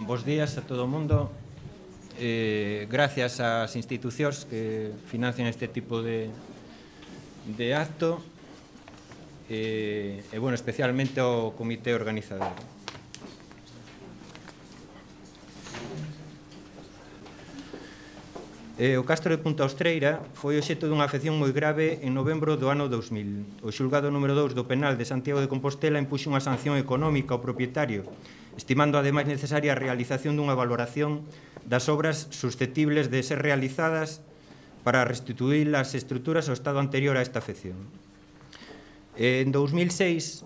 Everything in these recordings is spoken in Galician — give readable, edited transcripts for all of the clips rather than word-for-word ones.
Bos días a todo o mundo. Gracias ás institucións que financian este tipo de acto e, bueno, especialmente ao comité organizador. O Castro de Punta Ostreira foi obxecto dunha afección moi grave en novembro do ano 2000. O xulgado número 2 do penal de Santiago de Compostela impuxo unha sanción económica ao propietario, estimando ademais necesaria a realización dunha valoración das obras susceptibles de ser realizadas para restituir as estruturas ao estado anterior a esta afección. En 2006,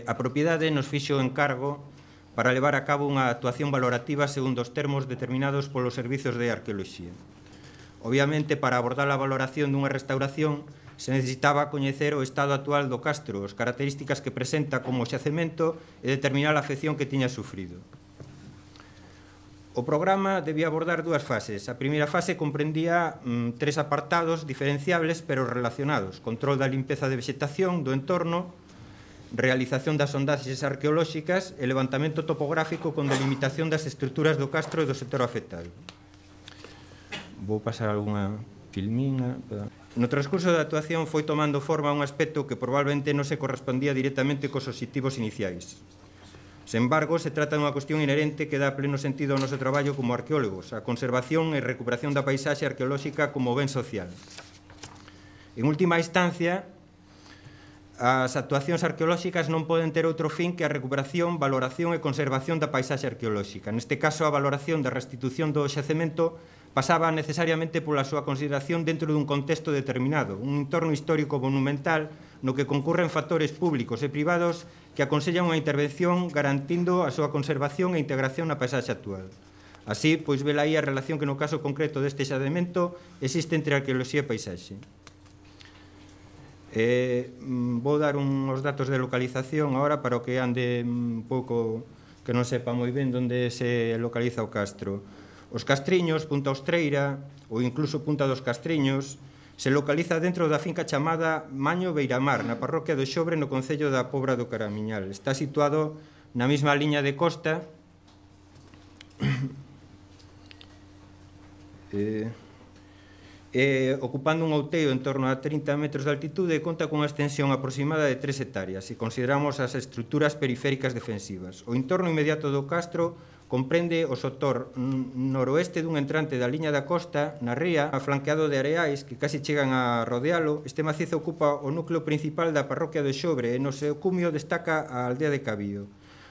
a propiedade nos fixo encargo para levar a cabo unha actuación valorativa segundo os termos determinados polos servizos de arqueoloxía. Obviamente, para abordar a valoración dunha restauración, se necesitaba coñecer o estado actual do castro, as características que presenta como xacemento e determinar a afección que tiña sufrido. O programa debía abordar dúas fases. A primeira fase comprendía tres apartados diferenciables pero relacionados: control da limpeza de vegetación do entorno, realización das sondaxes arqueolóxicas e levantamento topográfico con delimitación das estruturas do castro e do sector afectado. Vou pasar algunha filminha. No transcurso da actuación foi tomando forma un aspecto que probablemente non se correspondía directamente cos obxectivos iniciais. Sen embargo, se trata dunha cuestión inherente que dá pleno sentido ao noso traballo como arqueólogos, a conservación e recuperación da paisaxe arqueolóxica como ben social. En última instancia, as actuacións arqueolóxicas non poden ter outro fin que a recuperación, valoración e conservación da paisaxe arqueolóxica. Neste caso, a valoración da restitución do xacemento pasaba necesariamente pola súa consideración dentro dun contexto determinado, un entorno histórico monumental no que concurren factores públicos e privados que aconsellan unha intervención garantindo a súa conservación e integración na paisaxe actual. Así, pois, vela aí a relación que no caso concreto deste xacemento existe entre arqueoloxía e paisaxe. Vou dar uns datos de localización agora para o que ande un pouco que non sepa moi ben onde se localiza o castro. Os Castriños, Punta Ostreira ou incluso Punta dos Castriños se localiza dentro da finca chamada Maño Beiramar, na parroquia do Xobre, no concello da Pobra do Caramiñal. Está situado na mesma liña de costa ocupando un outeiro en torno a 30 metros de altitude e conta cunha extensión aproximada de 3 hectáreas se consideramos as estruturas periféricas defensivas. O entorno inmediato do castro comprende o sector noroeste dun entrante da liña da costa na ría, aflanqueado de areais que casi chegan a rodealo. Este macizo ocupa o núcleo principal da parroquia do Xobre e no seu cumio destaca a aldea de Cabío.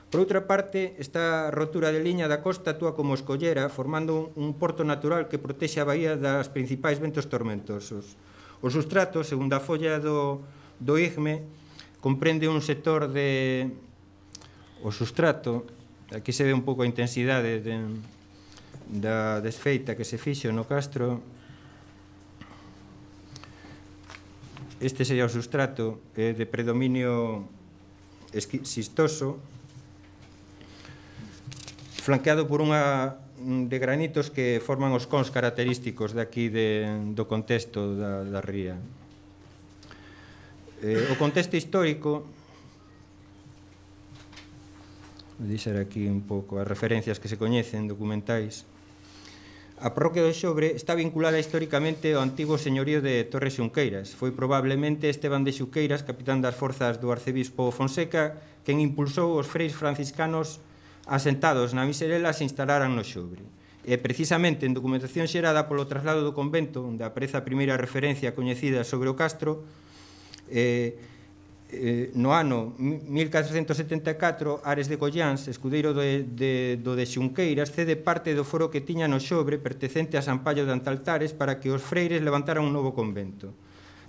Por outra parte, esta rotura de liña da costa actúa como escollera, formando un porto natural que protexe a bahía das principais ventos tormentosos. O sustrato, segundo a folla do IGME, comprende un sector de... O sustrato, aquí se ve un pouco a intensidade da desfeita que se fixo no castro. Este sería o sustrato de predominio xistoso, flanqueado por unha de granitos que forman os cons característicos de aquí do contexto da ría. O contexto histórico, vou deixar aquí un pouco as referencias que se coñecen documentais. A parroquia do Xobre está vinculada históricamente ao antigo señorío de Torres Xunqueiras. Foi probablemente Esteban de Xunqueiras, capitán das forzas do arcebispo Fonseca, quen impulsou os freis franciscanos asentados na Miserela se instalaran no Xobre. E precisamente en documentación xerada polo traslado do convento, onde aparece a primeira referencia coñecida sobre o castro, no ano 1474, Ares de Collans, escudeiro do de Xunqueiras, cede parte do foro que tiña no Xobre pertencente a San Pallo de Antaltares para que os freires levantaran un novo convento.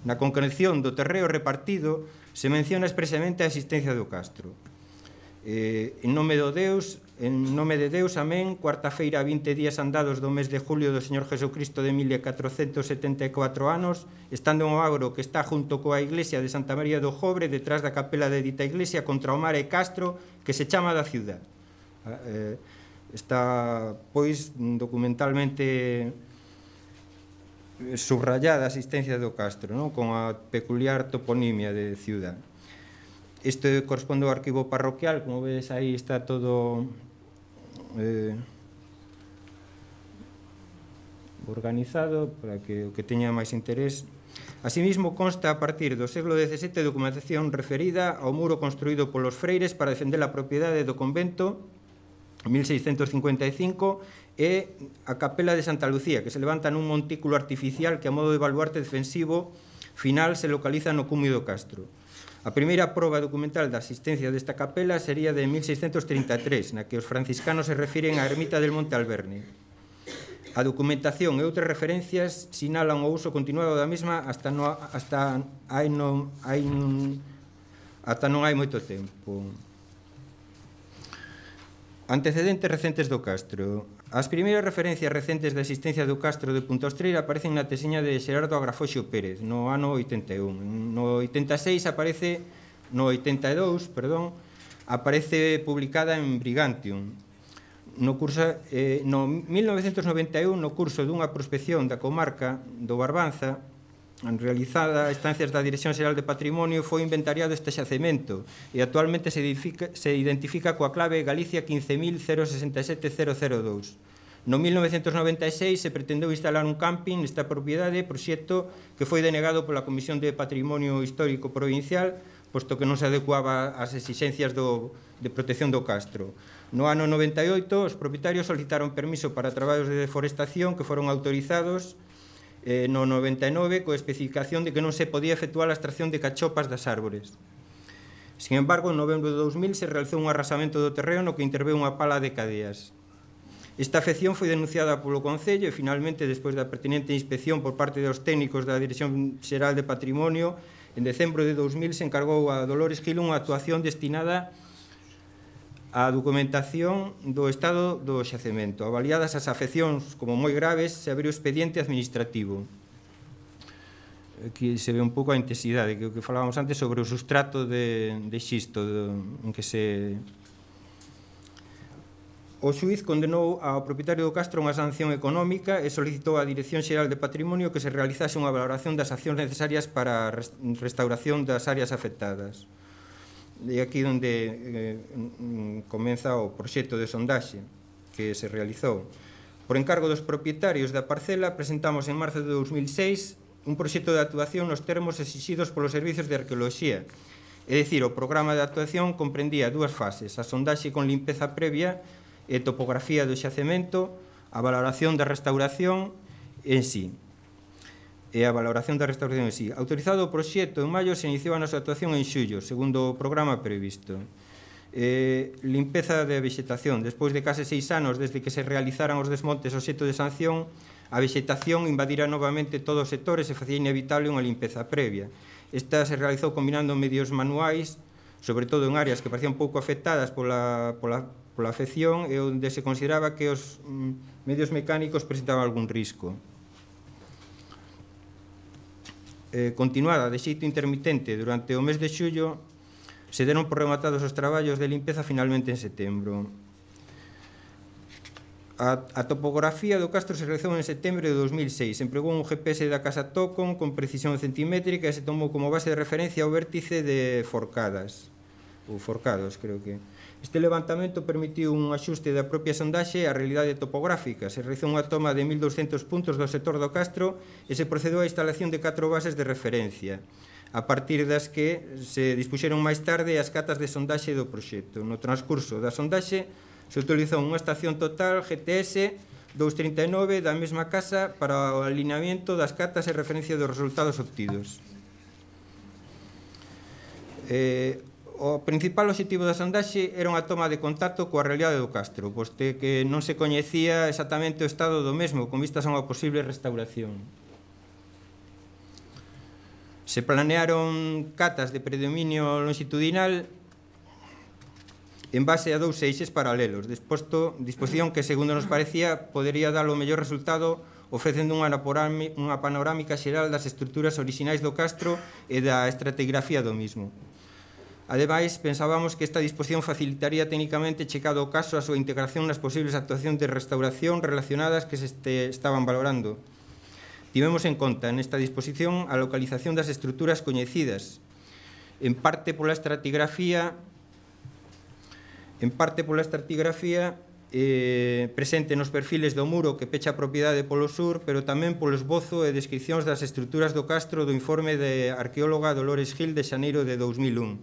Na concreción do terreo repartido se menciona expresamente a existencia do castro. En nome de Deus, amén. Cuarta-feira, 20 días andados do mes de julio do Señor Jesucristo de 1474 anos, estando en o agro que está junto coa iglesia de Santa María do Jobre, detrás da capela de dita iglesia, contra o mar e castro que se chama da ciudad. Está, pois, documentalmente subrayada a existencia do castro, non? Con a peculiar toponimia de ciudad. Este corresponde ao arquivo parroquial, como vedes aí está todo organizado para que o que teña máis interés. Asimismo, consta a partir do século XVII documentación referida ao muro construído polos freires para defender a propiedade do convento en 1655 e a capela de Santa Lucía, que se levanta nun montículo artificial que a modo de baluarte defensivo final se localiza no cumio do castro. A primeira proba documental da existencia desta capela sería de 1633, na que os franciscanos se refiren á ermita del Monte Alberne. A documentación e outras referencias sinalan o uso continuado da mesma hasta non hai moito tempo. Antecedentes recentes do castro. As primeiras referencias recentes da existencia do castro de Puntostreira aparecen na tesiña de Xerardo Agrafoxo Pérez, no ano 81. No 86 aparece, no 82, perdón, aparece publicada en Brigantium. No 1991, no curso dunha prospección da comarca do Barbanza, realizada a estancias da Dirección Xeral de Patrimonio, foi inventariado este xacemento e actualmente se identifica coa clave Galicia 15.067.002. No 1996 se pretendeu instalar un camping nesta propiedade, proxecto que foi denegado pola Comisión de Patrimonio Histórico Provincial, posto que non se adecuaba ás exixencias de protección do castro. No ano 98, os propietarios solicitaron permiso para traballos de deforestación que foron autorizados no 99 coa especificación de que non se podía efectuar a extracción de cachopas das árbores. Sin embargo, en novembro de 2000 se realizou un arrasamento do terreo no que interveu unha pala de cadeas. Esta afección foi denunciada polo Concello e finalmente, despois da pertinente inspección por parte dos técnicos da Dirección Xeral de Patrimonio, en decembro de 2000 se encargou a Dolores Gil unha actuación destinada a documentación do estado do xacemento. Avaliadas as afeccións como moi graves, se abriu expediente administrativo. Aquí se ve un pouco a intensidade que o que falábamos antes sobre o sustrato de xisto en que se... O xuíz condenou ao propietario do castro unha sanción económica e solicitou á Dirección Xeral de Patrimonio que se realizase unha valoración das accións necesarias para a restauración das áreas afectadas. E aquí onde comeza o proxecto de sondaxe que se realizou. Por encargo dos propietarios da parcela, presentamos en marzo de 2006 un proxecto de actuación nos termos exixidos polos servizos de arqueoloxía. É dicir, o programa de actuación comprendía dúas fases, a sondaxe con limpeza previa e topografía do xacemento, a valoración da restauración en sí. Autorizado o proxecto en maio, se iniciou a nosa actuación en xullo, segundo o programa previsto. Limpeza de vegetación. Despois de case 6 anos desde que se realizaran os desmontes obxecto de sanción, a vegetación invadira novamente todos os sectores e facía inevitable unha limpeza previa. Esta se realizou combinando medios manuais, sobre todo en áreas que parecían pouco afectadas pola afección e onde se consideraba que os medios mecánicos presentaban algún risco. Continuada de xeito intermitente durante o mes de xullo, se deron por rematados os traballos de limpeza finalmente en setembro. A topografía do castro se realizou en setembro de 2006. Se empregou un GPS da Casa Tocon con precisión centimétrica e se tomou como base de referencia o vértice de Forcadas, ou Forcados, creo que. Este levantamento permitiu un axuste da propia sondaxe á realidade topográfica. Se realizou unha toma de 1.200 puntos do sector do castro e se procedeu á instalación de 4 bases de referencia, a partir das que se dispuxeron máis tarde as catas de sondaxe do proxecto. No transcurso da sondaxe se utilizou unha estación total GTS 239 da mesma casa para o alineamiento das catas e referencia dos resultados obtidos. O principal objetivo da sondaxe era unha toma de contacto coa realidade do castro, posto que non se coñecía exactamente o estado do mesmo, con vistas a unha posible restauración. Se planearon catas de predominio longitudinal en base a 2 eixes paralelos, disposición que, segundo nos parecía, podería dar o mellor resultado ofrecendo unha panorámica xeral das estruturas orixinais do castro e da estratigrafía do mismo. Ademais, pensábamos que esta disposición facilitaría técnicamente, checado o caso, a súa integración nas posibles actuacións de restauración relacionadas que se estaban valorando. Tivemos en conta nesta disposición a localización das estruturas coñecidas en parte pola estratigrafía presente nos perfiles do muro que pecha a propiedade polo sur, pero tamén polo esbozo e descripcións das estruturas do castro do informe de arqueóloga Dolores Gil de xaneiro de 2001.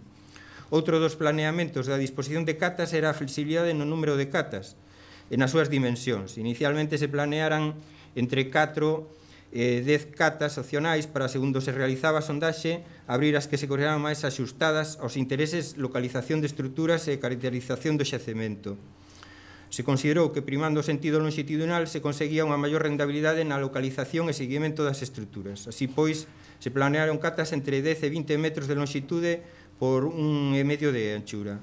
Outro dos planeamentos da disposición de catas era a flexibilidade no número de catas e nas súas dimensións. Inicialmente se planearan entre 4 e 10 catas opcionais para, segundo se realizaba a sondaxe, abrir as que se consideraban máis axustadas aos intereses, localización de estruturas e caracterización do xacemento. Se considerou que, primando o sentido longitudinal, se conseguía unha maior rendabilidade na localización e seguimento das estruturas. Así, pois, se planearon catas entre 10 e 20 metros de longitude por 1,5 de anchura.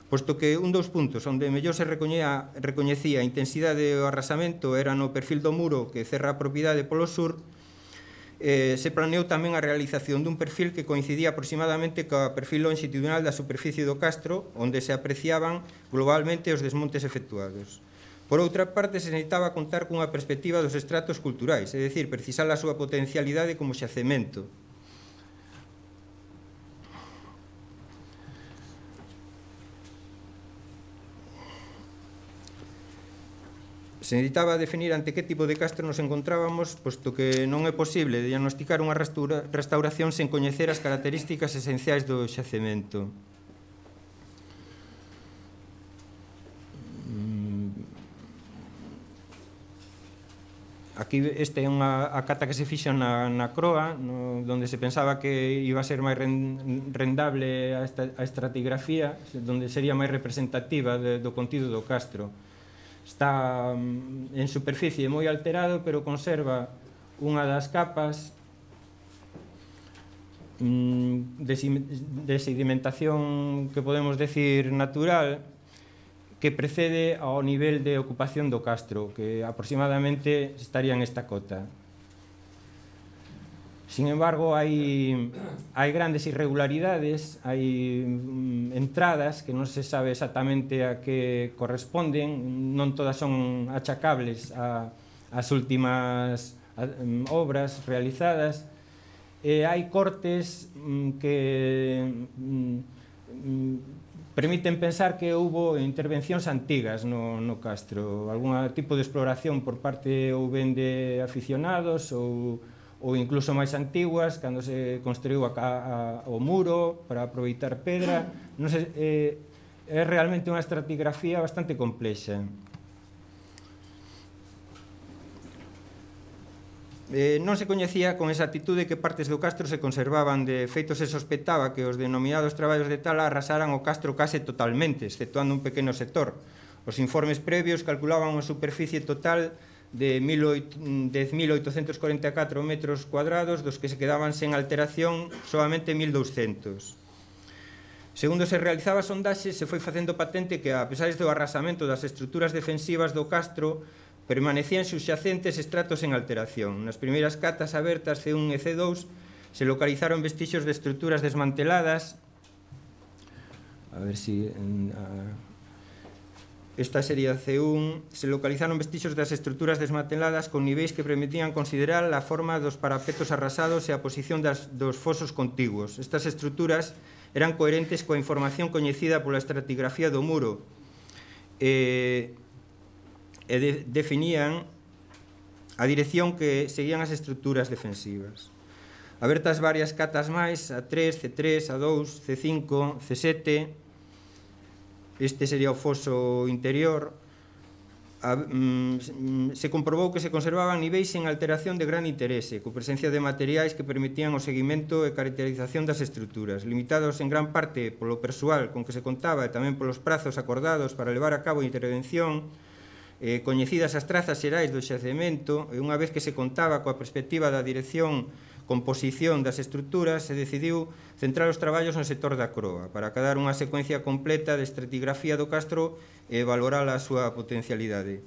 Posto que un dos puntos onde mellor se recoñecía a intensidade do arrasamento era no perfil do muro que cerra a propiedade polo sur, se planeou tamén a realización dun perfil que coincidía aproximadamente co perfil longitudinal da superficie do castro, onde se apreciaban globalmente os desmontes efectuados. Por outra parte, se necesitaba contar cunha perspectiva dos estratos culturais, é dicir, precisar a súa potencialidade como xacemento. Se necesitaba definir ante que tipo de castro nos encontrábamos, posto que non é posible diagnosticar unha restauración sen coñecer as características esenciais do xacemento. Aquí esta é a cata que se fixo na Croa, onde se pensaba que iba a ser máis rendable a estratigrafía, onde sería máis representativa do contido do castro. Está en superficie moi alterado, pero conserva unha das capas de sedimentación que podemos decir natural, que precede ao nivel de ocupación do castro, que aproximadamente estaría en esta cota. Sin embargo, hai grandes irregularidades, hai entradas que non se sabe exactamente a que corresponden, non todas son achacables ás últimas obras realizadas, e hai cortes que permiten pensar que houbo intervencións antigas no castro, algún tipo de exploración por parte ou ben de aficionados ou incluso máis antiguas, cando se construiu o muro para aproveitar pedra. Non sei, é realmente unha estratigrafía bastante complexa. Non se coñecía con exactitude que partes do castro se conservaban. De feito, se sospetaba que os denominados traballos de tala arrasaran o castro case totalmente, exceptuando un pequeno sector. Os informes previos calculaban unha superficie total de 10.844 metros cuadrados, dos que se quedaban sen alteración solamente 1.200. Segundo se realizaba a sondaxe, se foi facendo patente que, a pesar do arrasamento das estruturas defensivas do castro, permanecían subxacentes estratos en alteración. Nas primeiras catas abertas C1 e C2 se localizaron vestixios de estruturas desmanteladas. A ver si... Esta sería C1. Se localizaron vestixios das estruturas desmanteladas con niveis que permitían considerar a forma dos parapetos arrasados e a posición dos fosos contiguos. Estas estruturas eran coherentes coa información coñecida pola estratigrafía do muro e definían a dirección que seguían as estruturas defensivas. Abertas varias catas máis, A3, C3, A2, C5, C7, este sería o foso interior, se comprobou que se conservaban niveis en alteración de gran interese, co presencia de materiais que permitían o seguimento e caracterización das estruturas, limitados en gran parte polo persoal con que se contaba e tamén polos prazos acordados para levar a cabo a intervención, coñecidas as trazas xerais do xacemento, e unha vez que se contaba coa perspectiva da dirección composición das estruturas, se decidiu centrar os traballos no sector da Croa, para cadar unha secuencia completa de estratigrafía do castro e valorar a súa potencialidade.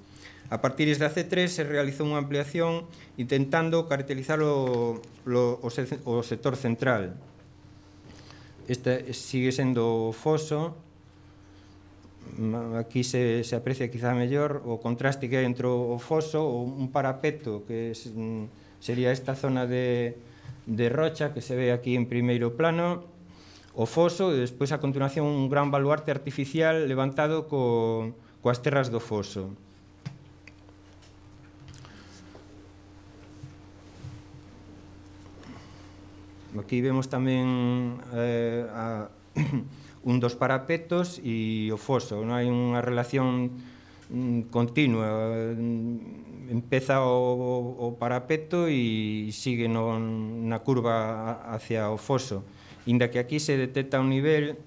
A partir da C3 se realizou unha ampliación intentando caracterizar o sector central. Este sigue sendo o foso. Aquí se aprecia quizá mellor o contraste que hai entre o foso ou un parapeto, que sería esta zona de rocha que se ve aquí en primeiro plano, o foso e despois a continuación un gran baluarte artificial levantado coas terras do foso. Aquí vemos tamén un dos parapetos e o foso, non hai unha relación continua, empeza o parapeto e sigue na curva hacia o foso, inda que aquí se detecta un nivel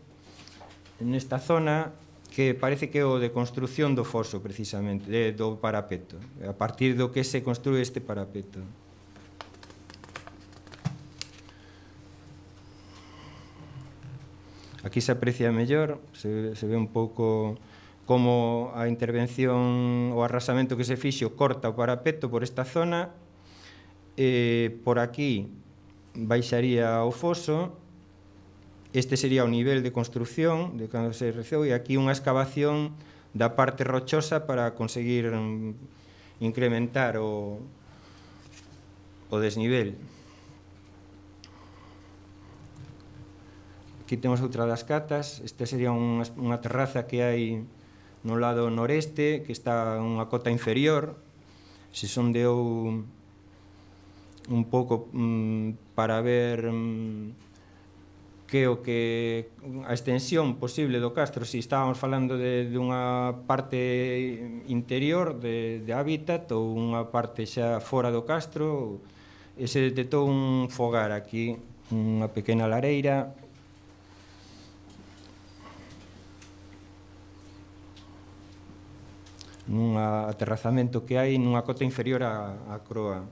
nesta zona que parece que é o de construción do foso, precisamente, do parapeto, a partir do que se construe este parapeto. Aquí se aprecia mellor, se ve un pouco como a intervención, o arrasamento que se fixo corta o parapeto por esta zona, por aquí baixaría o foso, este sería o nivel de construcción de cando se rezou, e aquí unha excavación da parte rochosa para conseguir incrementar o desnivel. Aquí temos outra das catas, esta sería unha terraza que hai no lado noreste, que está unha cota inferior, se sondeou un pouco para ver que o que a extensión posible do castro, se estábamos falando dunha parte interior de hábitat ou unha parte xa fora do castro, e se detectou un fogar aquí, unha pequena lareira. Nun aterrazamento que hai nunha cota inferior á croa.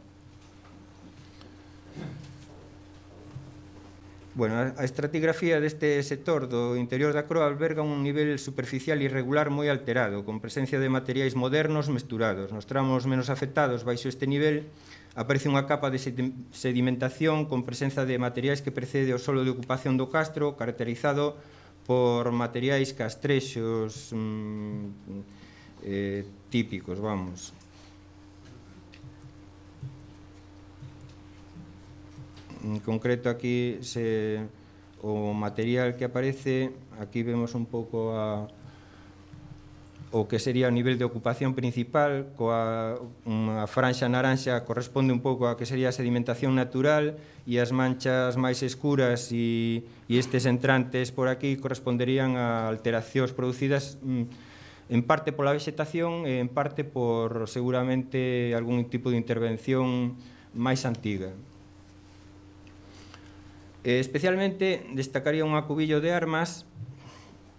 Bueno, a estratigrafía deste sector do interior da croa alberga un nivel superficial irregular moi alterado, con presencia de materiais modernos mesturados. Nos tramos menos afectados baixo este nivel aparece unha capa de sedimentación con presenza de materiais que precede o solo de ocupación do castro, caracterizado por materiais castrexos típicos, vamos. En concreto aquí o material que aparece, aquí vemos un pouco o que sería o nivel de ocupación principal, coa unha franxa naranxa corresponde un pouco a que sería a sedimentación natural, e as manchas máis escuras e estes entrantes por aquí corresponderían a alteracións producidas en parte pola vegetación e en parte por seguramente algún tipo de intervención máis antiga. Especialmente destacaría un acubillo de armas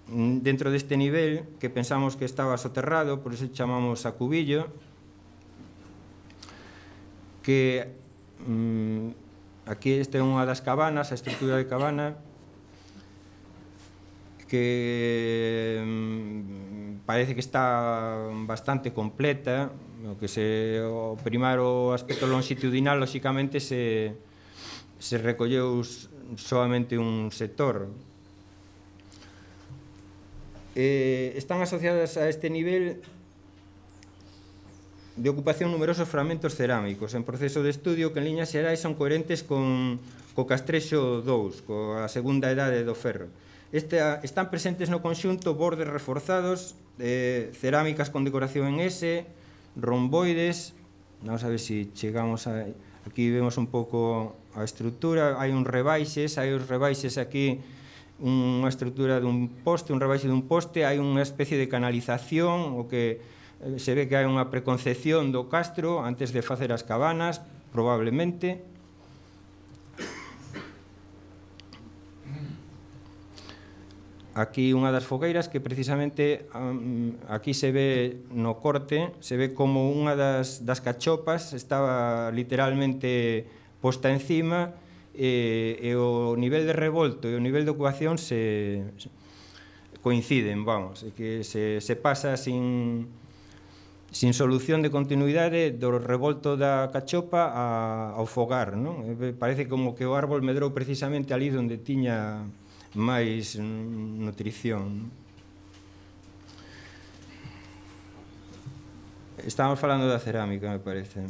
dentro deste nivel que pensamos que estaba soterrado, por iso chamamos acubillo, que aquí esta é unha das cabanas, a estrutura de cabana, que parece que está bastante completa, o primeiro aspecto longitudinal, lóxicamente, se recolleu solamente un sector. Están asociadas a este nivel de ocupación numerosos fragmentos cerámicos en proceso de estudio que en liñas xerais son coherentes co castrexo 2, coa segunda idade do ferro. Están presentes no conxunto bordes reforzados, cerámicas con decoración en S, romboides. Vamos a ver se chegamos a... Aquí vemos un pouco a estrutura, hai uns rebaixes aquí, unha estrutura dun poste, un rebaixe dun poste, hai unha especie de canalización, o que se ve que hai unha preconcepción do castro antes de facer as cabanas, probablemente. Aquí unha das fogueiras que precisamente aquí se ve no corte, se ve como unha das cachopas estaba literalmente posta encima e o nivel de revolto e o nivel de ocupación se coinciden, vamos, que se pasa sin solución de continuidade do revolto da cachopa ao fogar, non? Parece como que o árbol medrou precisamente ali onde tiña máis nutrición. Estábamos falando da cerámica, me parece.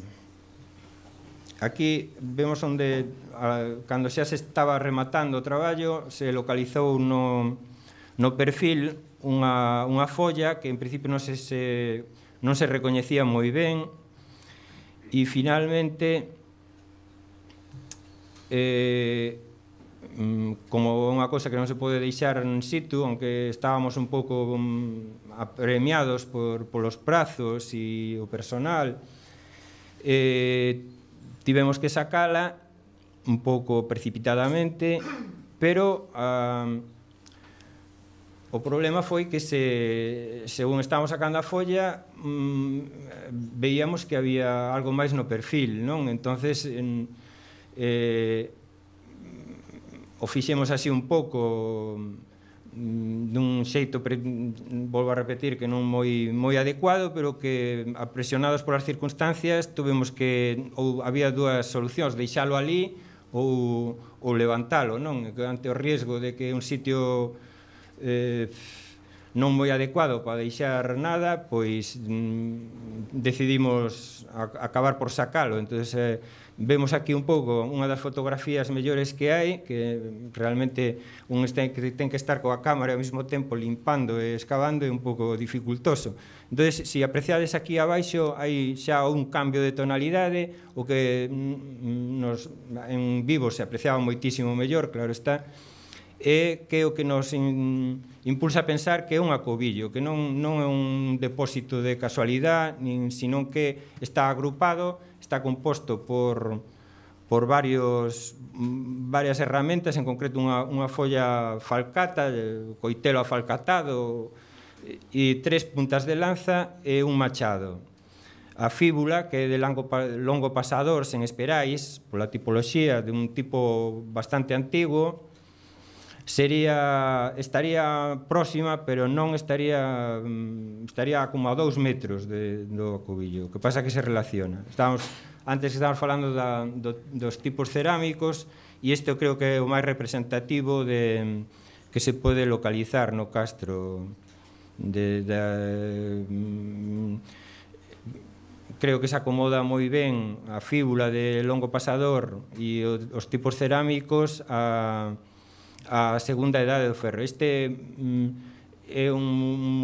aquí vemos onde, cando xa se estaba rematando o traballo, se localizou no perfil unha folla que en principio non se recoñecía moi ben, e finalmente, como unha cosa que non se pode deixar in situ, aunque estábamos un pouco apremiados polos prazos e o personal, tivemos que sacala un pouco precipitadamente, pero o problema foi que según estábamos sacando a folla, veíamos que había algo máis no perfil, non? Entonces, o fixemos así un pouco dun xeito, volvo a repetir, que non moi adecuado, pero que, apresionados polas circunstancias, tuvemos que, ou había dúas solucións, deixalo ali ou levantalo, non? Ante o riesgo de que un sitio non moi adecuado para deixar nada, pois decidimos acabar por sacalo. Entonces, vemos aquí un pouco unha das fotografías mellores que hai, que realmente ten que estar coa cámara ao mesmo tempo limpando e excavando, é un pouco dificultoso. Entonces, se apreciades aquí abaixo, hai xa un cambio de tonalidade, o que en vivo se apreciaba moitísimo mellor, claro está, e que é o que nos impulsa a pensar que é un acobillo, que non é un depósito de casualidade, sino que está agrupado, está composto por varias herramientas, en concreto unha folla falcata, coitelo afalcatado, e 3 puntas de lanza e un machado. A fíbula, que é de longo pasador sen esperais, pola tipoloxía de un tipo bastante antigo, estaría próxima, pero non estaría como a 2 metros do acobillo. O que pasa que se relaciona. Antes estábamos falando dos tipos cerámicos, e este eu creo que é o máis representativo que se pode localizar no castro. Creo que se acomoda moi ben a fíbula de longo pasador e os tipos cerámicos a segunda idade do ferro. Este é un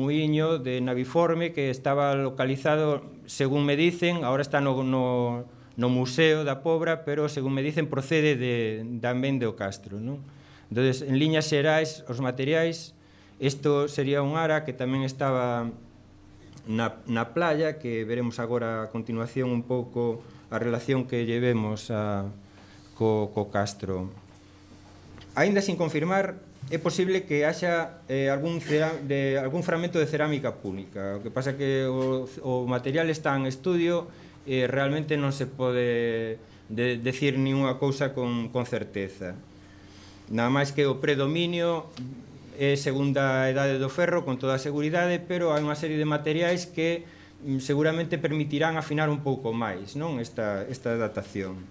muiño de naviforme que estaba localizado, según me dicen, agora está no Museo da Pobra, pero según me dicen procede tamén do Castro, non? Entón, en liñas xerais, os materiais, isto sería un ara que tamén estaba na playa, que veremos agora a continuación un pouco a relación que llevemos co Castro. Aínda sin confirmar, é posible que haxa algún fragmento de cerámica púnica. O que pasa é que o material está en estudio e realmente non se pode decir ninguna cousa con certeza. Nada máis que o predominio é segunda idade do ferro, con toda a seguridade, pero hai unha serie de materiais que seguramente permitirán afinar un pouco máis, non, esta datación.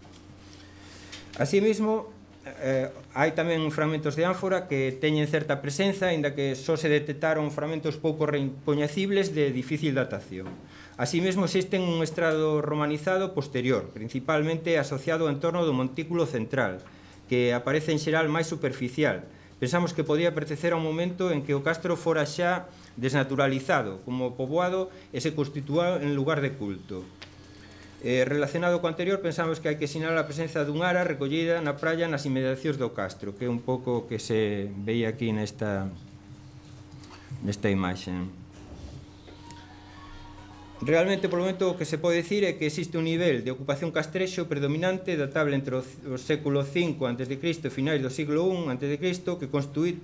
Así mesmo, hai tamén fragmentos de ánfora que teñen certa presenza, aínda que só se detectaron fragmentos pouco recoñecibles de difícil datación. Así mesmo existen un estrado romanizado posterior, principalmente asociado ao entorno do montículo central, que aparece en xeral máis superficial. Pensamos que podía pertencer a un momento en que o castro fora xa desnaturalizado como poboado e se constituía en lugar de culto. Relacionado co anterior, pensamos que hai que sinalar a presenza dun ara recollida na praia nas inmediacións do castro, que é un pouco que se veía aquí nesta imaxe. Realmente, polo momento, o que se pode dicir é que existe un nivel de ocupación castrexo predominante datable entre o século V a.C. e finais do siglo I a.C. que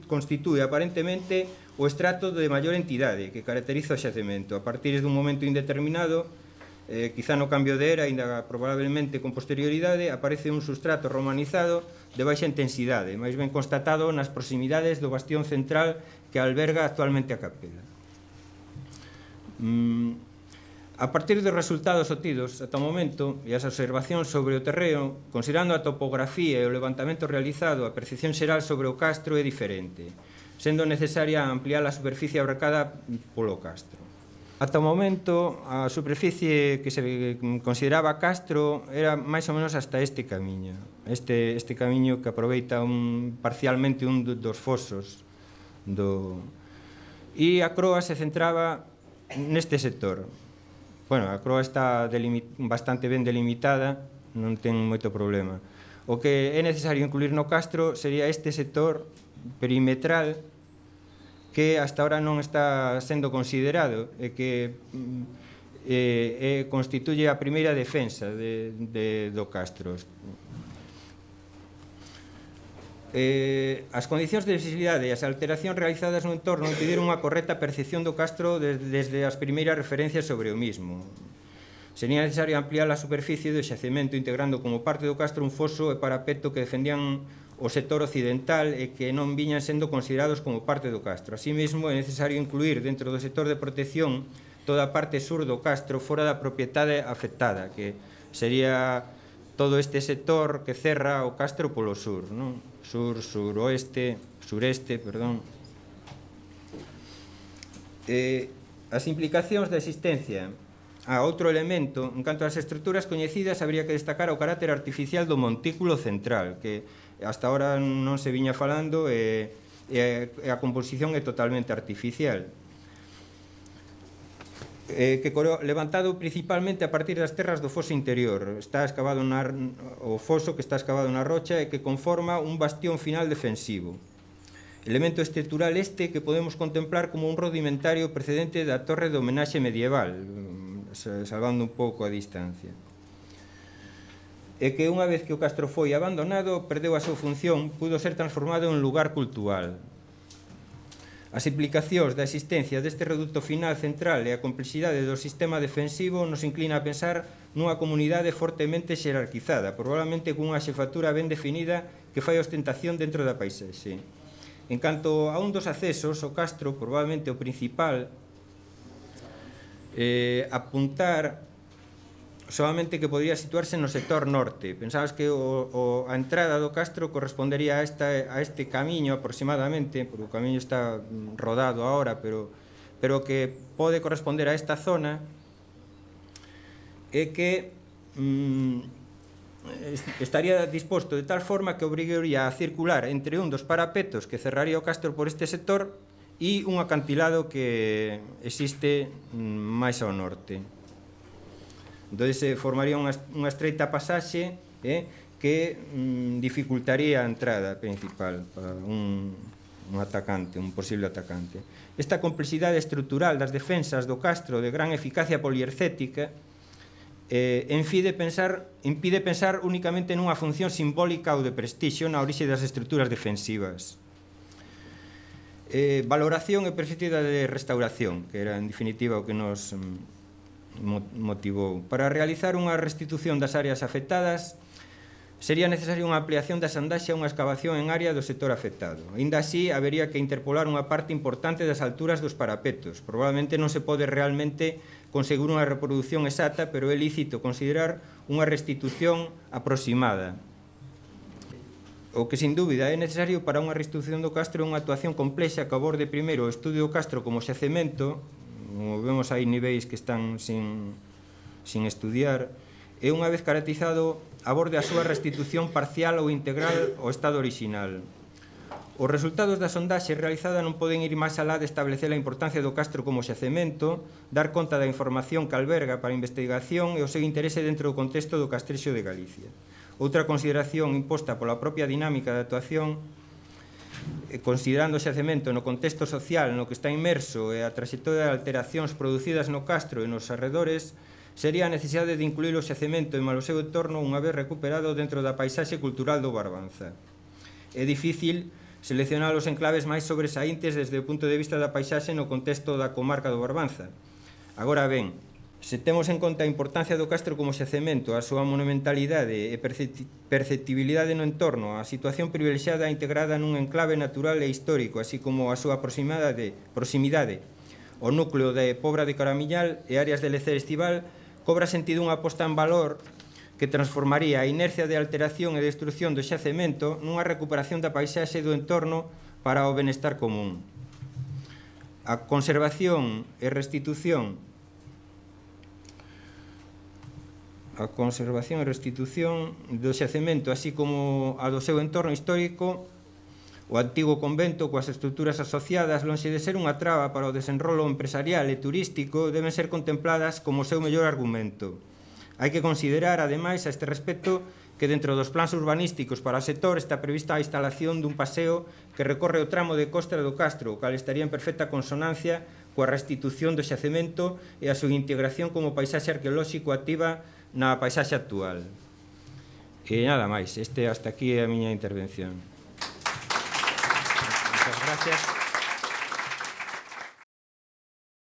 constitúe aparentemente o estrato de maior entidade que caracteriza o xacemento. A partir dun momento indeterminado, quizá no cambio de era, ainda probablemente con posterioridade, aparece un substrato romanizado de baixa intensidade, máis ben constatado nas proximidades do bastión central que alberga actualmente a capela. A partir dos resultados obtidos ata o momento e as observacións sobre o terreo, considerando a topografía e o levantamento realizado, a percepción xeral sobre o castro é diferente, sendo necesaria ampliar a superficie abarcada polo castro. Ata o momento, a superficie que se consideraba castro era máis ou menos hasta este camiño. Este camiño que aproveita parcialmente un dos fosos. E a croa se centraba neste sector. Bueno, a croa está bastante ben delimitada, non ten moito problema. O que é necesario incluir no castro sería este sector perimetral que hasta ahora non está sendo considerado e que constituye a primeira defensa do castro. As condicións de visibilidade e as alteracións realizadas no entorno impediron unha correcta percepción do castro desde as primeiras referencias sobre o mismo. Sería necesario ampliar a superficie do xacemento integrando como parte do castro un foso e parapeto que defendían o sector occidental e que non viñan sendo considerados como parte do castro. Así mesmo, é necesario incluir dentro do sector de protección toda a parte sur do castro fora da propiedade afectada, que sería todo este sector que cerra o castro polo sur, non? Sureste, perdón. As implicacións da existencia. Outro elemento, en canto ás estruturas coñecidas, habría que destacar o carácter artificial do montículo central, que hasta ahora non se viña falando e a composición é totalmente artificial. Levantado principalmente a partir das terras do foso interior. Está escavado o foso que está escavado na rocha e que conforma un bastión final defensivo. Elemento estrutural este que podemos contemplar como un rudimentario precedente da torre de homenaxe medieval, salvando un pouco a distancia. E que unha vez que o castro foi abandonado, perdeu a súa función, pudo ser transformado en lugar cultural. As implicacións da existencia deste reducto final central e a complexidade do sistema defensivo nos inclina a pensar nunha comunidade fortemente xerarquizada, probablemente cunha xefatura ben definida que fai ostentación dentro da paisaxe. En canto a un dos accesos, o castro, probablemente o principal, apuntar solamente que podría situarse no sector norte. Pensabas que a entrada do castro correspondería a este camiño aproximadamente, porque o camiño está rodado ahora, pero que pode corresponder a esta zona, e que estaría disposto de tal forma que obrigaría a circular entre un dos parapetos que cerraría o castro por este sector e un acantilado que existe máis ao norte. Entón, se formaría unha estreita pasaxe que dificultaría a entrada principal para un atacante, un posible atacante. Esta complexidade estrutural das defensas do castro de gran eficacia poliercética impide pensar únicamente nunha función simbólica ou de prestixio na orixe das estruturas defensivas. Valoración e perspectiva de restauración, que era en definitiva o que nos motivou. Para realizar unha restitución das áreas afectadas sería necesaria unha ampliación da sandaxe a unha excavación en área do sector afectado. Aínda así, habería que interpolar unha parte importante das alturas dos parapetos. Probablemente non se pode realmente conseguir unha reproducción exacta, pero é lícito considerar unha restitución aproximada. O que, sin dúbida, é necesario para unha restitución do castro é unha actuación complexa que aborde primeiro o estudio do castro como xacemento. Como vemos, hai niveis que están sin estudiar, e unha vez caracterizado, aborde a súa restitución parcial ou integral ao estado original. Os resultados da sondaxe realizada non poden ir máis alá de establecer a importancia do castro como xacemento, dar conta da información que alberga para a investigación e o seu interese dentro do contexto do Castrexo de Galicia. Outra consideración imposta pola propia dinámica de actuación, considerando o xacemento no contexto social no que está inmerso e a traxectoria de alteracións producidas no castro e nos arredores, sería a necesidade de incluir o xacemento e malo seu entorno unha vez recuperado dentro da paisaxe cultural do Barbanza. É difícil seleccionar os enclaves máis sobresaíntes desde o punto de vista da paisaxe no contexto da comarca do Barbanza. Agora ben, se temos en conta a importancia do castro como xacemento, a súa monumentalidade e perceptibilidade no entorno, a situación privilexiada integrada nun enclave natural e histórico, así como a súa proximidade, o núcleo de Pobra de Caramiñal e áreas de lecer estival, cobra sentido unha posta en valor que transformaría a inercia de alteración e destrucción do xacemento nunha recuperación da paisaxe do entorno para o benestar común. a conservación e restitución do xacemento, así como a do seu entorno histórico, o antigo convento coas estruturas asociadas, lonxe de ser unha traba para o desenrolo empresarial e turístico, deben ser contempladas como o seu mellor argumento. Hai que considerar, ademais, a este respecto, que dentro dos plans urbanísticos para o sector está prevista a instalación dun paseo que recorre o tramo de costa do Castro, o cal estaría en perfecta consonancia coa restitución do xacemento e a súa integración como paisaxe arqueolóxico activa na paisaxe actual. E nada máis, hasta aquí é a miña intervención. Muchas gracias.